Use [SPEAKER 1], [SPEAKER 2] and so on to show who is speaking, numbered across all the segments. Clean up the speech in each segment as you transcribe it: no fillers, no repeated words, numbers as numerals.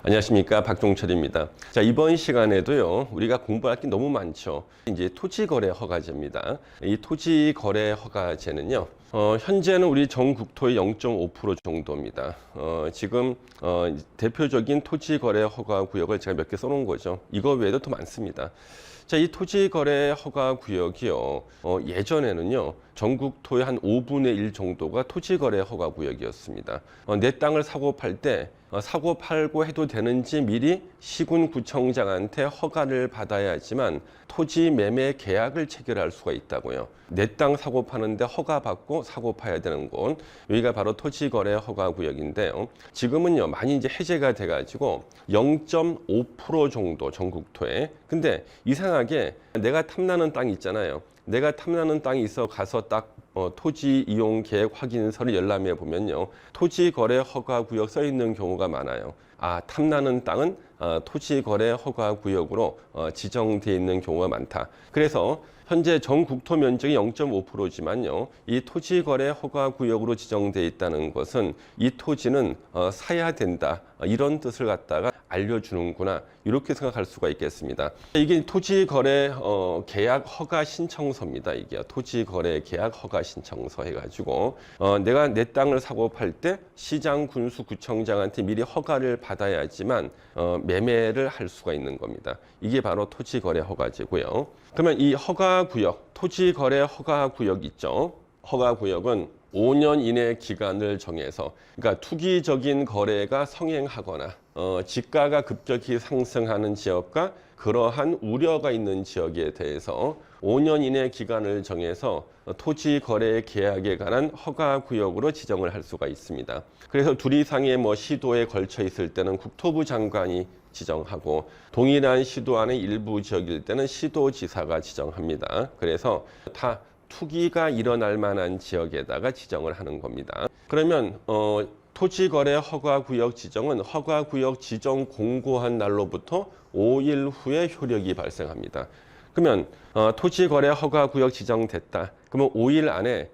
[SPEAKER 1] 안녕하십니까, 박종철입니다. 자, 이번 시간에도요, 우리가 공부할 게 너무 많죠. 이제 토지거래 허가제입니다. 이 토지거래 허가제는요, 현재는 우리 전국토의 0.5% 정도입니다. 지금 대표적인 토지거래 허가 구역을 제가 몇 개 써놓은 거죠. 이거 외에도 더 많습니다. 자, 이 토지거래 허가 구역이요, 예전에는요, 전국토의 한 5분의 1 정도가 토지거래 허가 구역이었습니다. 내 땅을 사고 팔 때 사고 팔고 해도 되는지 미리 시군구청장한테 허가를 받아야지만 토지 매매 계약을 체결할 수가 있다고요. 내 땅 사고 파는데 허가 받고 사고 파야 되는 곳, 여기가 바로 토지거래 허가 구역인데요. 지금은요, 많이 이제 해제가 돼가지고 0.5% 정도 전국토에. 근데 이상하게 내가 탐나는 땅이 있잖아요. 내가 탐나는 땅이 있어 가서 딱 토지 이용 계획 확인서를 열람해 보면요, 토지 거래 허가 구역 써 있는 경우가 많아요. 아, 탐나는 땅은 토지 거래 허가 구역으로 지정되어 있는 경우가 많다. 그래서 현재 전국토 면적이 0.5%지만요, 이 토지 거래 허가 구역으로 지정되어 있다는 것은 이 토지는 사야 된다, 이런 뜻을 갖다가 알려주는구나, 이렇게 생각할 수가 있겠습니다. 이게 토지 거래 계약 허가 신청서입니다. 이게 토지 거래 계약 허가 신청서 해가지고 내가 내 땅을 사고 팔 때 시장, 군수, 구청장한테 미리 허가를 받아야지만 매매를 할 수가 있는 겁니다. 이게 바로 토지 거래 허가제고요. 그러면 이 허가 구역, 토지 거래 허가 구역 있죠. 허가 구역은 5년 이내 기간을 정해서, 그러니까 투기적인 거래가 성행하거나 지가가 급격히 상승하는 지역과 그러한 우려가 있는 지역에 대해서 5년 이내 기간을 정해서 토지 거래 계약에 관한 허가 구역으로 지정을 할 수가 있습니다. 그래서 둘 이상의 시도에 걸쳐 있을 때는 국토부 장관이 지정하고, 동일한 시도 안의 일부 지역일 때는 시도지사가 지정합니다. 그래서 다 투기가 일어날 만한 지역에다가 지정을 하는 겁니다. 그러면 토지거래 허가구역 지정은 허가구역 지정 공고한 날로부터 5일 후에 효력이 발생합니다. 그러면 토지거래 허가구역 지정됐다. 그러면 5일 안에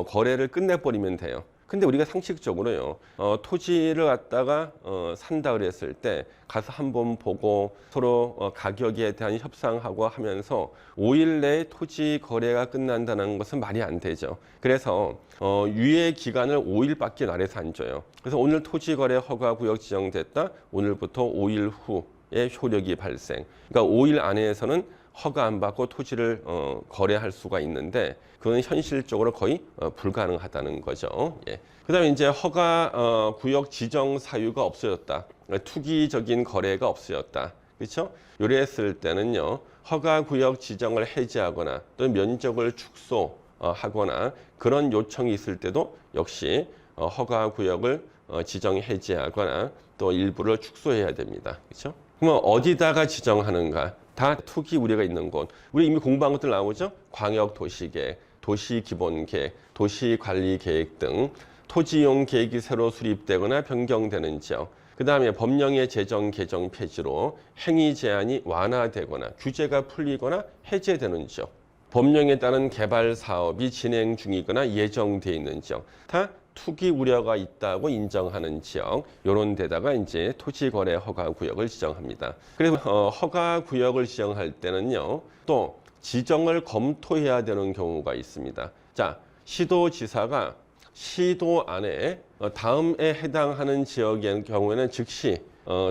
[SPEAKER 1] 거래를 끝내버리면 돼요. 근데 우리가 상식적으로요, 토지를 갖다가 산다 그랬을 때 가서 한번 보고 서로 가격에 대한 협상하고 하면서 5일 내에 토지 거래가 끝난다는 것은 말이 안 되죠. 그래서 유예 기간을 5일밖에 아래서 안 줘요. 그래서 오늘 토지 거래 허가 구역 지정됐다, 오늘부터 5일 후에 효력이 발생. 그러니까 5일 안에서는 허가 안 받고 토지를 거래할 수가 있는데, 그건 현실적으로 거의 불가능하다는 거죠. 예. 그다음에 이제 허가 구역 지정 사유가 없어졌다, 투기적인 거래가 없어졌다, 그렇죠? 요랬을 때는요, 허가 구역 지정을 해제하거나 또는 면적을 축소하거나 그런 요청이 있을 때도 역시 허가 구역을 지정 해제하거나 또 일부를 축소해야 됩니다, 그렇죠? 그러면 어디다가 지정하는가? 다 투기 우려가 있는 곳. 우리 이미 공부한 것들 나오죠? 광역도시계획, 도시기본계획, 도시관리계획 등 토지이용 계획이 새로 수립되거나 변경되는 지역. 그 다음에 법령의 제정, 개정, 폐지로 행위 제한이 완화되거나 규제가 풀리거나 해제되는 지역. 법령에 따른 개발 사업이 진행 중이거나 예정돼 있는 지역. 다 투기 우려가 있다고 인정하는 지역, 이런 데다가 이제 토지거래 허가구역을 지정합니다. 그래서 허가구역을 지정할 때는요, 또 지정을 검토해야 되는 경우가 있습니다. 자, 시도지사가 시도 안에 다음에 해당하는 지역의 경우에는 즉시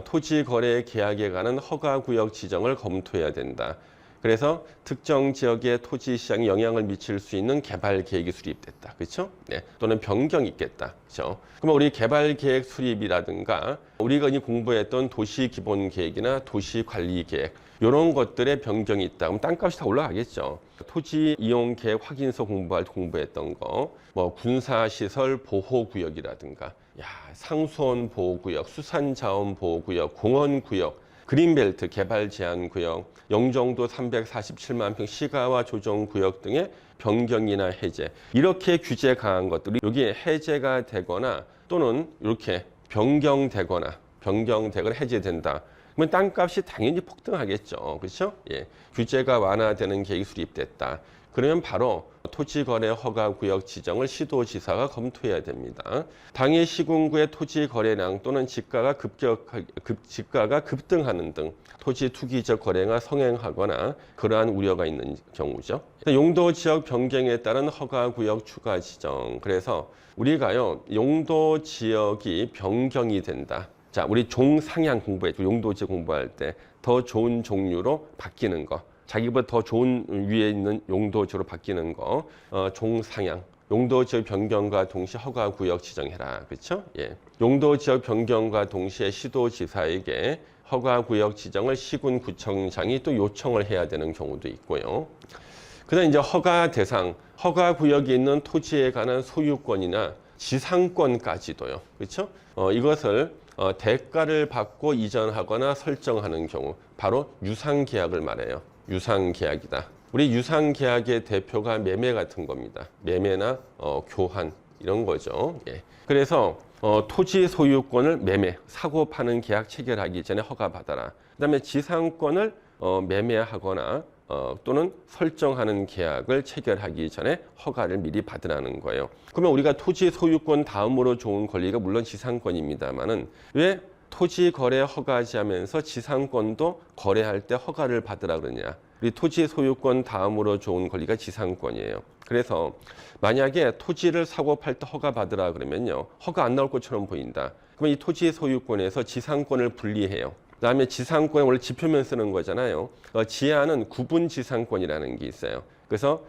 [SPEAKER 1] 토지거래 계약에 관한 허가구역 지정을 검토해야 된다. 그래서 특정 지역의 토지 시장에 영향을 미칠 수 있는 개발 계획이 수립됐다, 그렇죠? 네. 또는 변경이 있겠다, 그렇죠? 그럼 우리 개발 계획 수립이라든가 우리가 이제 공부했던 도시 기본 계획이나 도시 관리 계획, 이런 것들의 변경이 있다. 그럼 땅값이 다 올라가겠죠. 토지 이용 계획 확인서 공부했던 거, 군사시설 보호구역이라든가, 상수원 보호구역, 수산자원 보호구역, 공원구역, 그린벨트 개발 제한 구역, 영종도 347만 평 시가와 조정 구역 등의 변경이나 해제, 이렇게 규제 강한 것들이 여기에 해제가 되거나 또는 이렇게 변경되거나 해제된다. 그러면 땅값이 당연히 폭등하겠죠, 그렇죠? 예, 규제가 완화되는 계획이 수립됐다. 그러면 바로 토지거래 허가구역 지정을 시도지사가 검토해야 됩니다. 당해 시군구의 토지거래량 또는 지가가 급등하는 등 토지 투기적 거래가 성행하거나 그러한 우려가 있는 경우죠. 용도지역 변경에 따른 허가구역 추가 지정. 그래서 우리가요, 용도지역이 변경이 된다. 자, 우리 종상향 공부했죠. 용도지역 공부할 때 더 좋은 종류로 바뀌는 거. 자기보다 더 좋은 위에 있는 용도지로 바뀌는 거, 종상향. 용도지역 변경과 동시에 허가구역 지정해라. 그렇죠? 예. 용도지역 변경과 동시에 시도지사에게 허가구역 지정을 시군구청장이 또 요청을 해야 되는 경우도 있고요. 그다음 이제 허가 대상, 허가구역에 있는 토지에 관한 소유권이나 지상권까지도요. 그렇죠? 이것을 대가를 받고 이전하거나 설정하는 경우, 바로 유상계약을 말해요. 유상계약이다. 우리 유상계약의 대표가 매매 같은 겁니다. 매매나 교환 이런 거죠. 예. 그래서 토지 소유권을 매매, 사고 파는 계약 체결하기 전에 허가받아라. 그다음에 지상권을 매매하거나 또는 설정하는 계약을 체결하기 전에 허가를 미리 받으라는 거예요. 그러면 우리가 토지 소유권 다음으로 좋은 권리가 물론 지상권입니다만은 왜 토지 거래 허가제하면서 지상권도 거래할 때 허가를 받으라 그러냐? 우리 토지 소유권 다음으로 좋은 권리가 지상권이에요. 그래서 만약에 토지를 사고 팔 때 허가 받으라 그러면요, 허가 안 나올 것처럼 보인다. 그러면 이 토지 소유권에서 지상권을 분리해요. 그다음에 지상권은 원래 지표면 쓰는 거잖아요. 지하는 구분 지상권이라는 게 있어요. 그래서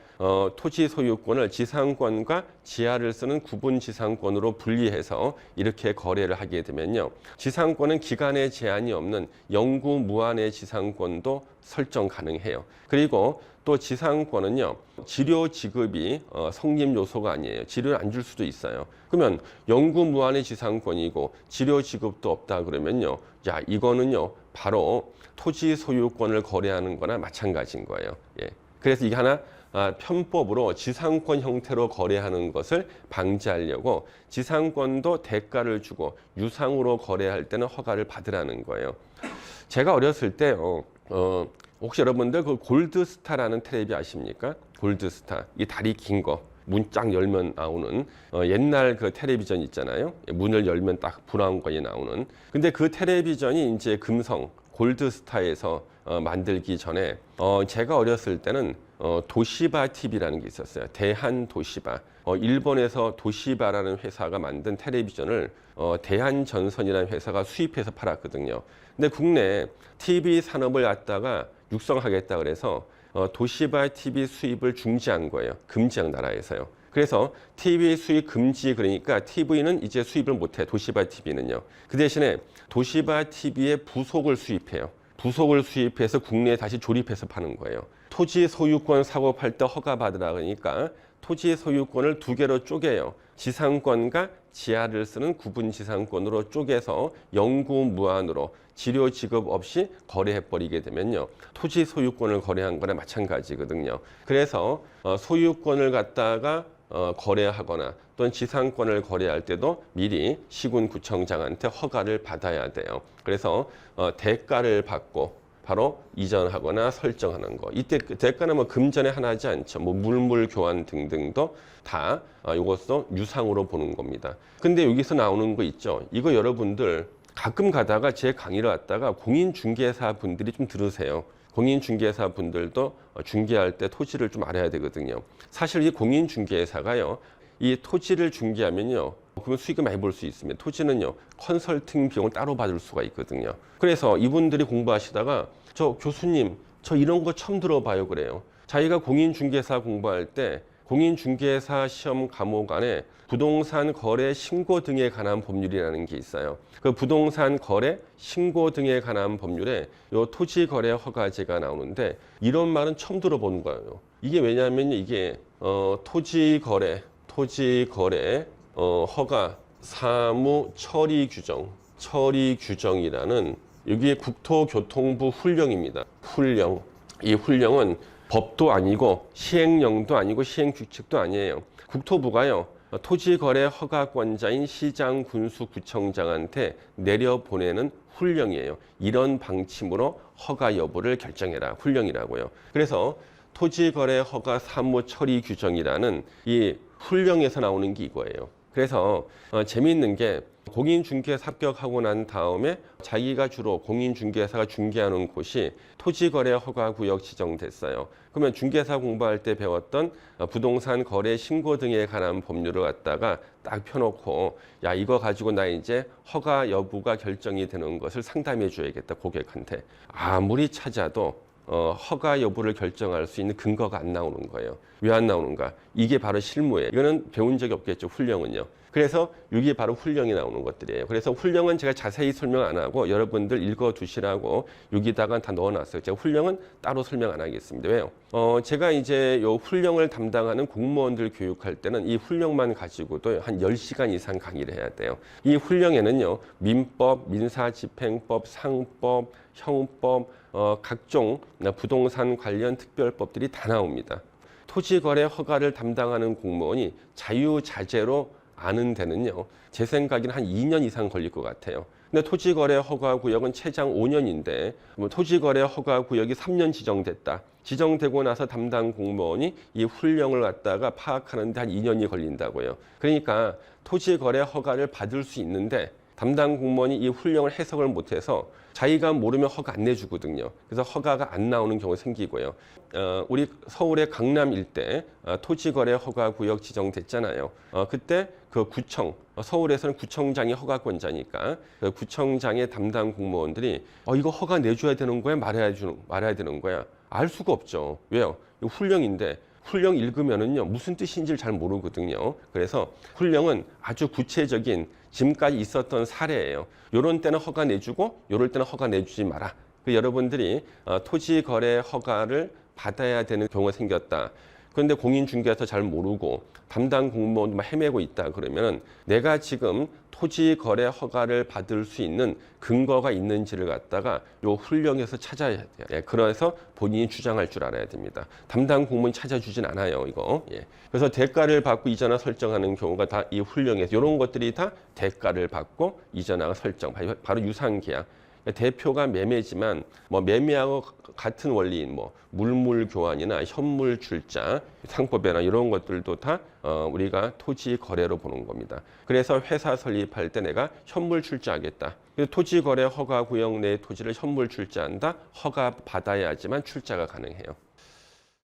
[SPEAKER 1] 토지 소유권을 지상권과 지하를 쓰는 구분 지상권으로 분리해서 이렇게 거래를 하게 되면요, 지상권은 기간에 제한이 없는 영구 무한의 지상권도 설정 가능해요. 그리고 또 지상권은요, 지료 지급이 성립 요소가 아니에요. 지료를 안 줄 수도 있어요. 그러면 영구 무한의 지상권이고 지료 지급도 없다 그러면요, 자, 이거는요 바로 토지 소유권을 거래하는 거나 마찬가지인 거예요. 예. 그래서 이게 하나 편법으로 지상권 형태로 거래하는 것을 방지하려고 지상권도 대가를 주고 유상으로 거래할 때는 허가를 받으라는 거예요. 제가 어렸을 때 혹시 여러분들 그 골드스타라는 텔레비 아십니까? 골드스타, 이 다리 긴 거, 문 쫙 열면 나오는 옛날 그 텔레비전 있잖아요. 문을 열면 딱 브라운관이 나오는. 근데 그 텔레비전이 이제 금성 골드스타에서 만들기 전에 제가 어렸을 때는 도시바 TV라는 게 있었어요. 대한도시바. 일본에서 도시바라는 회사가 만든 텔레비전을 대한전선이라는 회사가 수입해서 팔았거든요. 근데 국내 TV 산업을 갖다가 육성하겠다 그래서 도시바 TV 수입을 중지한 거예요. 금지한 나라에서요. 그래서 TV 수입 금지, 그러니까 TV는 이제 수입을 못해. 도시바 TV는요. 그 대신에 도시바 TV의 부속을 수입해요. 부속을 수입해서 국내에 다시 조립해서 파는 거예요. 토지 소유권 사고 팔 때 허가 받으라 그러니까 토지 소유권을 두 개로 쪼개요. 지상권과 지하를 쓰는 구분 지상권으로 쪼개서 영구 무한으로 지료 지급 없이 거래해버리게 되면요, 토지 소유권을 거래한 거나 마찬가지거든요. 그래서 소유권을 갖다가 거래하거나 또는 지상권을 거래할 때도 미리 시군구청장한테 허가를 받아야 돼요. 그래서 대가를 받고 바로 이전하거나 설정하는 거. 이때 대가는 뭐 금전에 하나지 않죠. 뭐 물물 교환 등등도 다 이것도 유상으로 보는 겁니다. 근데 여기서 나오는 거 있죠. 이거 여러분들 가끔 가다가 제 강의를 왔다가 공인중개사 분들이 좀 들으세요. 공인중개사 분들도 중개할 때 토지를 좀 알아야 되거든요. 사실 이 공인중개사가요, 이 토지를 중개하면요, 그러면 수익을 많이 볼 수 있습니다. 토지는요, 컨설팅 비용을 따로 받을 수가 있거든요. 그래서 이분들이 공부하시다가 저 교수님, 저 이런 거 처음 들어봐요 그래요. 자기가 공인중개사 공부할 때 공인중개사 시험 과목 안에 부동산 거래 신고 등에 관한 법률이라는 게 있어요. 그 부동산 거래 신고 등에 관한 법률에 요 토지 거래 허가제가 나오는데 이런 말은 처음 들어보는 거예요. 이게 왜냐하면 이게 토지 거래 허가 사무 처리 규정이라는 여기에 국토교통부 훈령입니다. 훈령. 이 훈령은 법도 아니고 시행령도 아니고 시행규칙도 아니에요. 국토부가요, 토지거래 허가권자인 시장, 군수, 구청장한테 내려보내는 훈령이에요. 이런 방침으로 허가 여부를 결정해라. 훈령이라고요. 그래서 토지거래 허가 사무 처리 규정이라는 이 훈령에서 나오는 게 이거예요. 그래서 재미있는 게 공인중개사 합격하고 난 다음에 자기가 주로 공인중개사가 중개하는 곳이 토지거래 허가구역 지정됐어요. 그러면 중개사 공부할 때 배웠던 부동산 거래 신고 등에 관한 법률을 갖다가 딱 펴놓고 야 이거 가지고 나 이제 허가 여부가 결정이 되는 것을 상담해 줘야겠다 고객한테. 아무리 찾아도 허가 여부를 결정할 수 있는 근거가 안 나오는 거예요. 왜 안 나오는가? 이게 바로 실무예요. 이거는 배운 적이 없겠죠, 훈령은요. 그래서 이게 바로 훈령이 나오는 것들이에요. 그래서 훈령은 제가 자세히 설명 안 하고 여러분들 읽어 두시라고 여기다가 다 넣어놨어요. 제가 훈령은 따로 설명 안 하겠습니다. 왜요? 제가 이제 요 훈령을 담당하는 공무원들 교육할 때는 이 훈령만 가지고도 한 10시간 이상 강의를 해야 돼요. 이 훈령에는요, 민법, 민사집행법, 상법, 형법, 각종 부동산 관련 특별법들이 다 나옵니다. 토지거래 허가를 담당하는 공무원이 자유자재로 아는 데는요, 제 생각에는 한 2년 이상 걸릴 것 같아요. 근데 토지거래 허가구역은 최장 5년인데 토지거래 허가구역이 3년 지정됐다. 지정되고 나서 담당 공무원이 이 훈령을 갖다가 파악하는데 한 2년이 걸린다고요. 그러니까 토지거래 허가를 받을 수 있는데 담당 공무원이 이 훈령을 해석을 못해서 자기가 모르면 허가 안 내주거든요. 그래서 허가가 안 나오는 경우가 생기고요. 우리 서울의 강남 일대 토지거래 허가구역 지정됐잖아요. 그때 그 구청, 서울에서는 구청장이 허가권자니까 그 구청장의 담당 공무원들이 이거 허가 내줘야 되는 거야? 말아야 되는 거야? 알 수가 없죠. 왜요? 이거 훈령인데 훈령 읽으면은요 무슨 뜻인지를 잘 모르거든요. 그래서 훈령은 아주 구체적인 지금까지 있었던 사례예요. 요런 때는 허가 내주고 요럴 때는 허가 내주지 마라. 여러분들이 토지 거래 허가를 받아야 되는 경우가 생겼다. 그런데 공인중개사 잘 모르고 담당 공무원도 막 헤매고 있다 그러면 내가 지금 토지 거래 허가를 받을 수 있는 근거가 있는지를 갖다가 요 훈령에서 찾아야 돼요. 예, 그래서 본인이 주장할 줄 알아야 됩니다. 담당 공무원이 찾아주진 않아요, 이거. 예. 그래서 대가를 받고 이전화 설정하는 경우가 다 이 훈령에서 이런 것들이 다 대가를 받고 이전화 설정, 바로 유상계약. 대표가 매매지만 매매하고 같은 원리인 물물 교환이나 현물 출자, 상법이나 이런 것들도 다 우리가 토지 거래로 보는 겁니다. 그래서 회사 설립할 때 내가 현물 출자하겠다. 토지 거래 허가 구역 내 토지를 현물 출자한다. 허가 받아야지만 출자가 가능해요.